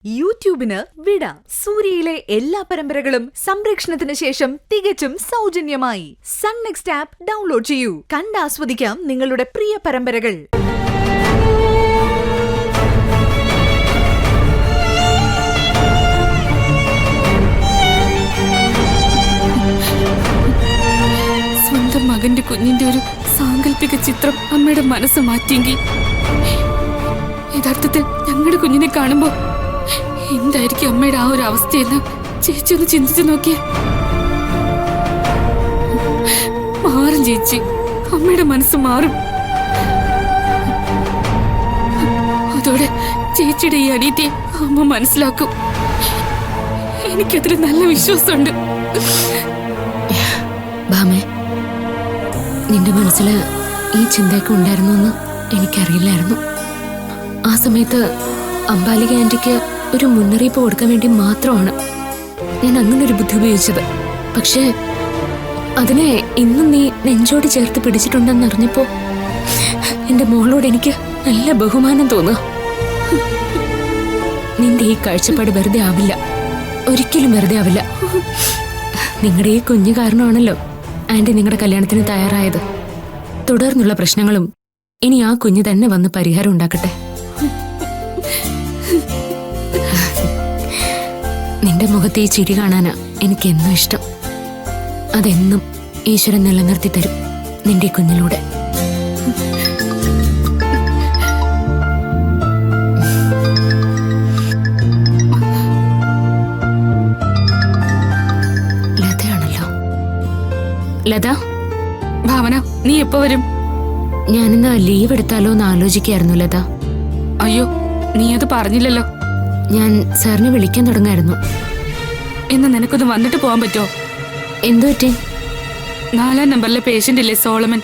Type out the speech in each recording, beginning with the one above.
യൂട്യൂബിന് വിട. സൂര്യയിലെ എല്ലാ പരമ്പരകളും സംരക്ഷണത്തിന് ശേഷം തികച്ചും സൗജന്യമായി സൺ നെക്സ്റ്റ് ആപ്പ് ഡൗൺലോഡ് ചെയ്യൂ. കണ്ടാസ്വദിക്കാം നിങ്ങളുടെ പ്രിയ പരമ്പരകൾ. സ്വന്തം മകന്റെ കുഞ്ഞിന്റെ ഒരു സാങ്കല്പിക ചിത്രം അമ്മയുടെ മനസ്സ് മാറ്റിയെങ്കിൽ യഥാർത്ഥത്തിൽ ഞങ്ങളുടെ കുഞ്ഞിനെ കാണുമ്പോ എന്തായിരിക്കും അമ്മയുടെ ആ ഒരു അവസ്ഥയെന്ന് ചേച്ചി ഒന്ന് ചിന്തിച്ചു നോക്കിയേ. മാറും ചേച്ചി, അമ്മയുടെ മനസ്സ് മാറും. അതോടെ ചേച്ചിയുടെ ഈ അനീതിയെ അമ്മ മനസ്സിലാക്കും. എനിക്കതിൽ നല്ല വിശ്വാസമുണ്ട്. ഭാമേ, നിന്റെ മനസ്സിൽ ഈ ചിന്തയൊക്കെ ഉണ്ടായിരുന്നു എന്ന് എനിക്കറിയില്ലായിരുന്നു. ആ സമയത്ത് അംബാലിക ആന്റിക്ക് ഒരു മുന്നറിയിപ്പ് കൊടുക്കാൻ വേണ്ടി മാത്രമാണ് ഞാൻ അങ്ങനെ ഒരു ബുദ്ധി ഉപയോഗിച്ചത്. പക്ഷേ അതിനെ ഇന്നും നീ നെഞ്ചോട് ചേർത്ത് പിടിച്ചിട്ടുണ്ടെന്ന് അറിഞ്ഞപ്പോ എന്റെ മോളോട് എനിക്ക് നല്ല ബഹുമാനം തോന്നുക. നിന്റെ ഈ കാഴ്ചപ്പാട് വെറുതെ ആവില്ല, ഒരിക്കലും വെറുതെ ആവില്ല. നിങ്ങളുടെ ഈ കുഞ്ഞു കാരണമാണല്ലോ ആന്റി നിങ്ങളുടെ കല്യാണത്തിന് തയ്യാറായത്. തുടർന്നുള്ള പ്രശ്നങ്ങളും ഇനി ആ കുഞ്ഞ് തന്നെ വന്ന് പരിഹാരം ഉണ്ടാക്കട്ടെ. നിന്റെ മുഖത്തെ ഈ ചിരി കാണാനാ എനിക്ക് എന്നും ഇഷ്ടം. അതെന്നും ഈശ്വരൻ നിലനിർത്തി തരും നിന്റെ കുഞ്ഞിലൂടെ. ലതയാണല്ലോ. ലത, ഭാവന, നീ എപ്പോ വരും? ഞാനിന്ന് ലീവ് എടുത്താലോ എന്ന് ആലോചിക്കായിരുന്നു ലത. അയ്യോ, നീ അത് പറഞ്ഞില്ലല്ലോ. ഞാൻ സാറിനെ വിളിക്കാൻ തുടങ്ങായിരുന്നു. എന്ന് നിനക്കൊന്ന് വന്നിട്ട് പോവാൻ പറ്റോ? എന്തു പറ്റി? 4-ാം നമ്പറിലെ പേഷ്യന്റ് ഇല്ലേ, സോളമൻ.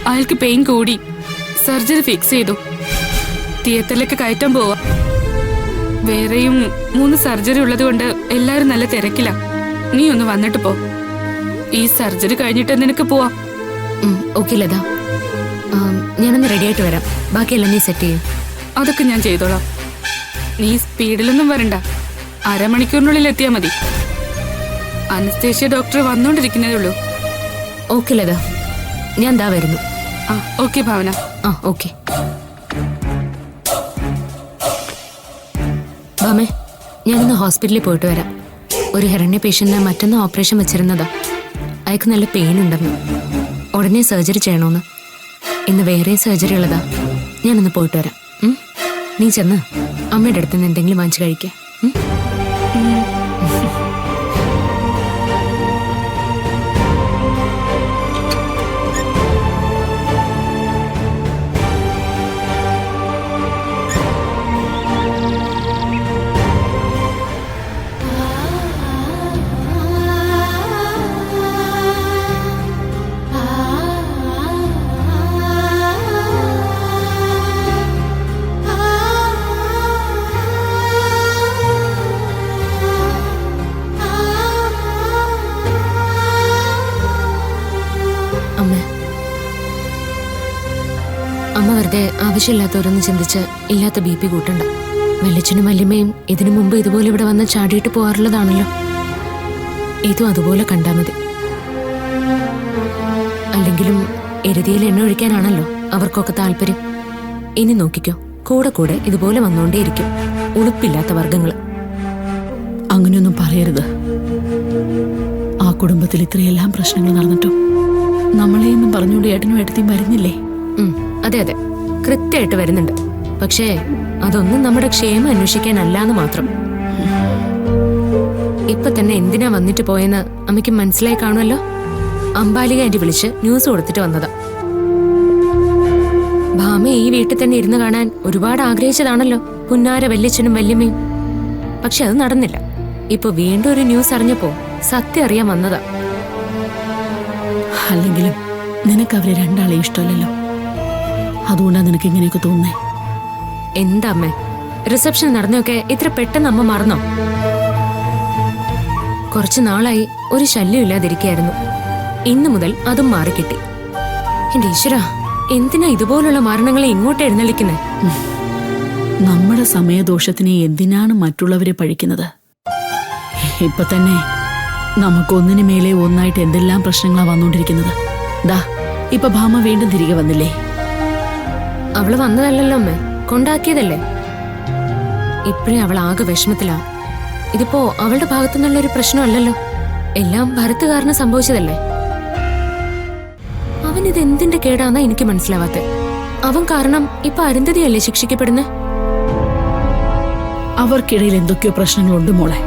അയാൾക്ക് പെയിൻ കൂടി, സർജറി ഫിക്സ് ചെയ്തു. തിയേറ്ററിലേക്ക് കയറ്റാൻ പോവാ. വേറെയും 3 സർജറി ഉള്ളത് കൊണ്ട് എല്ലാരും നല്ല തിരക്കില്ല. നീ ഒന്ന് വന്നിട്ട് പോ. ഈ സർജറി കഴിഞ്ഞിട്ട് നിനക്ക് പോവാം. ഓക്കെ ലത, ഞാനൊന്ന് റെഡി ആയിട്ട് വരാം. ബാക്കിയെല്ലാം നീ സെറ്റ് ചെയ്യും. അതൊക്കെ ഞാൻ ചെയ്തോളാം. നീ സ്പീഡിലൊന്നും വരണ്ട, അരമണിക്കൂറിനുള്ളിൽ എത്തിയാ മതി. അനസ്തേഷ്യ ഡോക്ടർ വന്നോണ്ടിരിക്കുന്നതേ ഉള്ളൂ. ഓക്കെ ലത, ഞാൻ ദാ വരുന്നു. ഓക്കെ ഭാവന. ഓക്കെ. ഭാമേ, ഞാനിന്ന് ഹോസ്പിറ്റലിൽ പോയിട്ട് വരാം. ഒരു ഹെറണ്യ പേഷ്യന്റിനെ മറ്റൊന്ന് ഓപ്പറേഷൻ വെച്ചിരുന്നതാ. അയാൾക്ക് നല്ല പെയിൻ ഉണ്ടെന്ന്, ഉടനെ സർജറി ചെയ്യണമെന്ന്. ഇന്ന് വേറെ സർജറി ഉള്ളതാ. ഞാനൊന്ന് പോയിട്ട് വരാം. നീ ചെന്ന് അമ്മയുടെ അടുത്ത് നിന്ന് എന്തെങ്കിലും വാങ്ങിച്ചു കഴിക്കേ. അമ്മ വെറുതെ ആവശ്യമില്ലാത്തവരൊന്നും ചിന്തിച്ച് ഇല്ലാത്ത BP കൂട്ടണ്ട. വല്യച്ഛനും വല്യമ്മയും ഇതിനു മുമ്പ് ഇതുപോലെ ഇവിടെ വന്ന് ചാടിയിട്ട് പോകാറുള്ളതാണല്ലോ. ഇതും അതുപോലെ കണ്ടാൽ മതി. അല്ലെങ്കിലും എരുതിയിൽ എണ്ണ ഒഴിക്കാനാണല്ലോ അവർക്കൊക്കെ താല്പര്യം. ഇനി നോക്കിക്കോ, കൂടെ കൂടെ ഇതുപോലെ വന്നുകൊണ്ടേയിരിക്കും ഉളുപ്പില്ലാത്ത വർഗങ്ങൾ. അങ്ങനെയൊന്നും പറയരുത്. ആ കുടുംബത്തിൽ ഇത്രയെല്ലാം പ്രശ്നങ്ങൾ നടന്നിട്ടും നമ്മളെയൊന്നും പറഞ്ഞുകൊണ്ട് ഏട്ടനും ഏട്ടത്തെയും വരുന്നില്ലേ? അതെ അതെ, കൃത്യമായിട്ട് വരുന്നുണ്ട്. പക്ഷേ അതൊന്നും നമ്മുടെ ക്ഷേമം അന്വേഷിക്കാനല്ലാന്ന് മാത്രം. ഇപ്പൊ തന്നെ എന്തിനാ വന്നിട്ട് പോയെന്ന് അമ്മയ്ക്ക് മനസ്സിലായി കാണുമല്ലോ. അംബാലിക ആന്റി വിളിച്ച് ന്യൂസ് കൊടുത്തിട്ട് വന്നതാ. ഭാമ ഈ വീട്ടിൽ തന്നെ ഇരുന്ന് കാണാൻ ഒരുപാട് ആഗ്രഹിച്ചതാണല്ലോ പുന്നാര വല്യച്ഛനും വല്യമ്മയും. പക്ഷെ അത് നടന്നില്ല. ഇപ്പൊ വീണ്ടും ഒരു ന്യൂസ് അറിഞ്ഞപ്പോ സത്യം അറിയാൻ വന്നതാ. അല്ലെങ്കിലും നിനക്ക് അവരെ രണ്ടാളെയും ഇഷ്ടമല്ലല്ലോ. അതുകൊണ്ടാണ് നിനക്ക് ഇങ്ങനെയൊക്കെ തോന്നുന്നേ. എന്താ അമ്മേ, റിസപ്ഷൻ നടന്നൊക്കെ ഇത്ര പെട്ടെന്ന് അമ്മ മറന്നോ? കുറച്ചു നാളായി ഒരു ശല്യം ഇല്ലാതിരിക്കായിരുന്നു. ഇന്നു മുതൽ അതും മാറിക്കിട്ടി. എന്റെ ഈശ്വരാ, എന്തിനാ ഇതുപോലുള്ള മരണങ്ങളെ ഇങ്ങോട്ട് എഴുന്നള്ളിക്കുന്നേ? നമ്മുടെ സമയദോഷത്തിനെ എന്തിനാണ് മറ്റുള്ളവരെ പഴിക്കുന്നത്? ഇപ്പൊ തന്നെ നമുക്കൊന്നിനു മേലെ ഒന്നായിട്ട് എന്തെല്ലാം പ്രശ്നങ്ങളാ വന്നുകൊണ്ടിരിക്കുന്നത്. ദാ ഇപ്പൊ ഭാമ വീണ്ടും തിരികെ വന്നില്ലേ? അവള് വന്നതല്ലല്ലോ അമ്മേ, കൊണ്ടാക്കിയതല്ലേ. ഇപ്പഴേ അവൾ ആകെ വിഷമത്തിലാ. ഇതിപ്പോ അവളുടെ ഭാഗത്തു നിന്നുള്ള ഒരു പ്രശ്നമല്ലല്ലോ, എല്ലാം ഭരത് കാരണം സംഭവിച്ചതല്ലേ. അവൻ ഇത് എന്തിന്റെ കേടാന്നാ എനിക്ക് മനസ്സിലാവാത്തെ. അവൻ കാരണം ഇപ്പൊ അരുന്ധതിയല്ലേ ശിക്ഷിക്കപ്പെടുന്നത്? അവർക്കിടയിൽ എന്തൊക്കെയോ പ്രശ്നങ്ങളുണ്ട് മോളെ.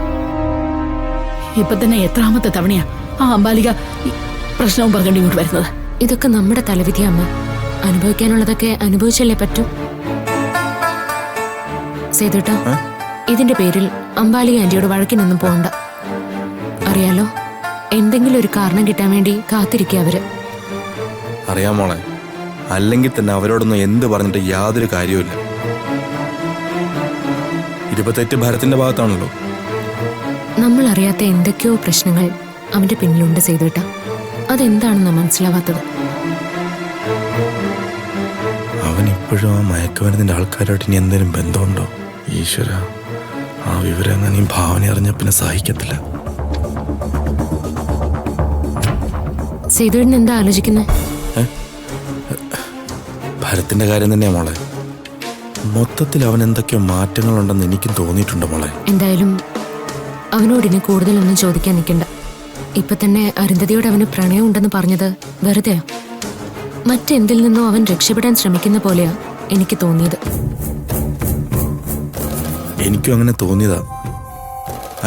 ഇപ്പൊ തന്നെ എത്രാമത്തെ തവണയാ ആ അംബാലിക പ്രശ്നവും പറഞ്ഞിട്ട് ഇങ്ങോട്ട് വരുന്നത്. ഇതൊക്കെ നമ്മുടെ തലവിധി അമ്മ. അനുഭവിക്കാനുള്ളതൊക്കെ അനുഭവിച്ചല്ലേ പറ്റൂ. സേതുട്ടാ, ഇതിന്റെ പേരിൽ അംബാലിക ആന്റിയോട് വഴക്കിനൊന്നും പോകണ്ട. അറിയാലോ, എന്തെങ്കിലും ഒരു കാരണം കിട്ടാൻ വേണ്ടി കാത്തിരിക്കുക അവര്. അറിയാം മോളെ, അല്ലെങ്കിൽ തന്നെ അവരോടൊന്നും എന്ത് പറഞ്ഞിട്ട് യാതൊരു കാര്യവുമില്ല. ഇതിപ്പോ തെറ്റ് ഭരത്തിന്റെ ഭാഗത്താണല്ലോ. നമ്മൾ അറിയാത്ത എന്തൊക്കെയോ പ്രശ്നങ്ങൾ അവന്റെ പിന്നിലുണ്ട് സേതുട്ടാ. അതെന്താണെന്നാ മനസ്സിലാവാത്തത്. അവൻ ഇപ്പോഴും ആ മയക്കുമരുന്നിന്റെ ആൾക്കാരോട്ട് ഇനി എന്തെങ്കിലും ബന്ധമുണ്ടോ? ഈശ്വര, ആ വിവരം അങ്ങനെ ഈ ഭാവന അറിഞ്ഞ പിന്നെ സഹിക്കത്തില്ല. സേതുവിന് എന്താ ആലോചിക്കുന്നത്? ഭരത്തിന്റെ കാര്യം തന്നെയാ മോളെ. മൊത്തത്തിൽ അവൻ എന്തൊക്കെയോ മാറ്റങ്ങളുണ്ടെന്ന് എനിക്കും തോന്നിയിട്ടുണ്ട് മോളെ. എന്തായാലും അവനോട് ഇനി കൂടുതലൊന്നും ചോദിക്കാൻ നിൽക്കണ്ട. ഇപ്പൊ തന്നെ അരുന്ധതിയോട് അവന് പ്രണയം ഉണ്ടെന്ന് പറഞ്ഞത് വെറുതെയാ. മറ്റെന്തിൽ നിന്നോ അവൻ രക്ഷപ്പെടാൻ ശ്രമിക്കുന്ന പോലെയാ എനിക്ക് തോന്നിയത്. എനിക്കും അങ്ങനെ തോന്നിയതാ.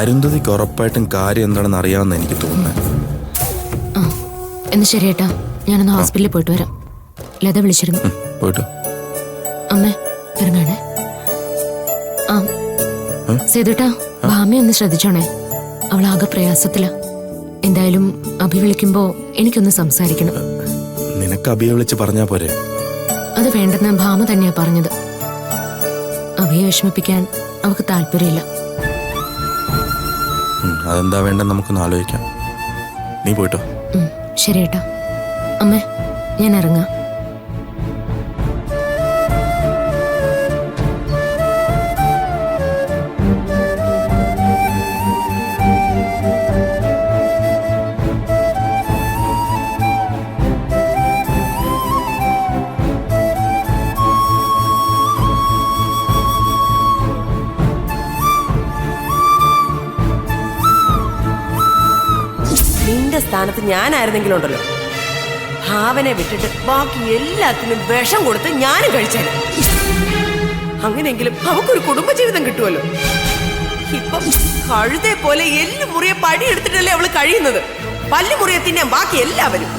അരുന്ധതിക്ക് ഉറപ്പായിട്ടും കാര്യം എന്താണെന്ന് അറിയാമെന്ന് എനിക്ക് തോന്നുന്നത്. ആ എന്ന് ശരിയേട്ടാ, ഞാനൊന്ന് ഹോസ്പിറ്റലിൽ പോയിട്ട് വരാം. ലത വിളിച്ചിരുന്നു. പോയിട്ടോ. അമ്മേ ഇറങ്ങാണേ. ആ സേതുട്ടാ, ഭാമയെ ഒന്ന് ശ്രദ്ധിച്ചോണേ. അവളാകെ പ്രയാസത്തില. എന്തായാലും അഭി വിളിക്കുമ്പോ എനിക്കൊന്ന് സംസാരിക്കണം. നിനക്ക് അഭിയെ വിളിച്ച് പറഞ്ഞാ പോരെ? അത് വേണ്ടെന്ന് ഭാമ തന്നെയാ പറഞ്ഞത്. അഭിയെ വിഷമിപ്പിക്കാൻ അവക്ക് താല്പര്യമില്ല. അതെന്താ വേണ്ടെന്ന് നമുക്കൊന്ന് ആലോചിക്കാം. നീ പോയിട്ടോ. ശരിയേട്ടാ. അമ്മേ ഞാൻ ഇറങ്ങാം. നിന്റെ സ്ഥാനത്ത് ഞാനായിരുന്നെങ്കിലും ഉണ്ടല്ലോ, ഭാവനെ വിട്ടിട്ട് ബാക്കി എല്ലാത്തിനും വിഷം കൊടുത്ത് ഞാനും കഴിച്ചാൽ അങ്ങനെയെങ്കിലും അവക്കൊരു കുടുംബജീവിതം കിട്ടുമല്ലോ. ഇപ്പം കഴുതേ പോലെ എല്ലു മുറിയെ പടിയെടുത്തിട്ടല്ലേ അവള് കഴിയുന്നത്. പല്ലു മുറിയെ തിന്നാൻ ബാക്കി എല്ലാവരും.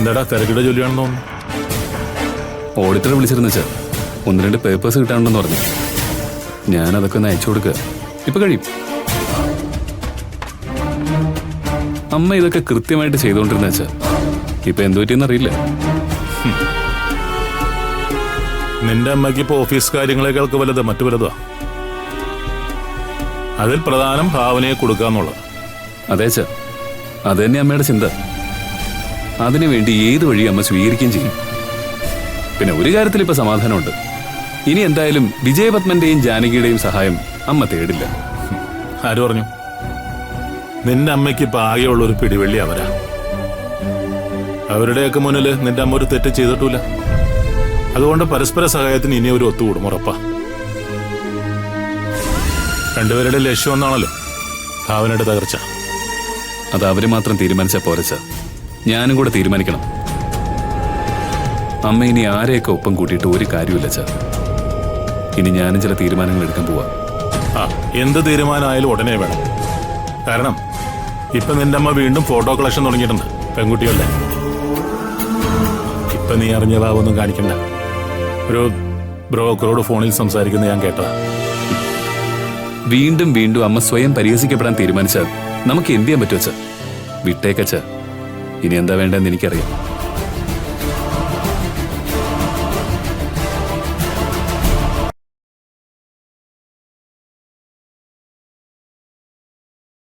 എന്താടാ തിരക്കിടെ ജോലിയാണെന്ന് തോന്നുന്നു. ഓഡിറ്ററെ വിളിച്ചിരുന്നു വെച്ചാൽ 1-2 പേപ്പേഴ്സ് കിട്ടാനുണ്ടെന്ന് പറഞ്ഞു. ഞാനതൊക്കെ ഒന്ന് അയച്ചു കൊടുക്കുക. ഇപ്പൊ കഴിയും. അമ്മ ഇതൊക്കെ കൃത്യമായിട്ട് ചെയ്തുകൊണ്ടിരുന്ന വെച്ചാൽ ഇപ്പൊ എന്തു പറ്റിയെന്ന് അറിയില്ല. നിന്റെ അമ്മയ്ക്ക് ഇപ്പൊ ഓഫീസ് കാര്യങ്ങളെക്കാൾക്ക് വലുത് മറ്റു വലുതാ. അതിൽ പ്രധാനം ഭാവനയെ കൊടുക്കാന്നുള്ളത്. അതെ ചാ, അത് തന്നെ അമ്മയുടെ ചിന്ത. അതിനുവേണ്ടി ഏത് വഴി അമ്മ സ്വീകരിക്കുകയും ചെയ്യും. പിന്നെ ഒരു കാര്യത്തിൽ ഇപ്പൊ സമാധാനമുണ്ട്. ഇനി എന്തായാലും വിജയപത്മന്റെയും ജാനകിയുടെയും സഹായം അമ്മ തേടില്ല. ആര് പറഞ്ഞു? നിന്റെ അമ്മയ്ക്ക് ഇപ്പൊ ആകെയുള്ള ഒരു പിടിവള്ളി അവരാ. അവരുടെയൊക്കെ മുന്നിൽ നിന്റെ അമ്മ ഒരു തെറ്റ് ചെയ്തിട്ടില്ല. അതുകൊണ്ട് പരസ്പര സഹായത്തിന് ഇനി ഒരു ഒത്തുകൂടും, ഉറപ്പാ. രണ്ടുപേരുടെ ലക്ഷ്യം ഒന്നാണല്ലോ ഭാവനയുടെ തകർച്ച. അത് അവര് മാത്രം തീരുമാനിച്ചാൽ പോരച്ച, ഞാനും കൂടെ തീരുമാനിക്കണം. അമ്മ ഇനി ആരെയൊക്കെ ഒപ്പം കൂട്ടിയിട്ട് ഒരു കാര്യമില്ല ചാ. ഇനി ഞാനും ചില തീരുമാനങ്ങൾ എടുക്കാൻ പോവാ. എന്ത് തീരുമാനമായാലും ഉടനെ വേണം. കാരണം ഇപ്പൊ നിന്റെ അമ്മ വീണ്ടും ഫോട്ടോ കളക്ഷൻ തുടങ്ങിയിട്ടുണ്ട് പെൺകുട്ടികളുടെ. ഇപ്പൊ നീ അറിഞ്ഞ ഭാവമൊന്നും കാണിക്കണ്ട. ഒരു ബ്രോക്കറോട് ഫോണിൽ സംസാരിക്കുന്ന ഞാൻ കേട്ടതാ. വീണ്ടും വീണ്ടും അമ്മ സ്വയം പരിഹസിക്കപ്പെടാൻ തീരുമാനിച്ചാൽ നമുക്ക് എന്ത് ചെയ്യാൻ പറ്റുമച്ച? വിട്ടേക്കച്ച. ഇനി എന്താ വേണ്ടെന്ന് എനിക്കറിയാം.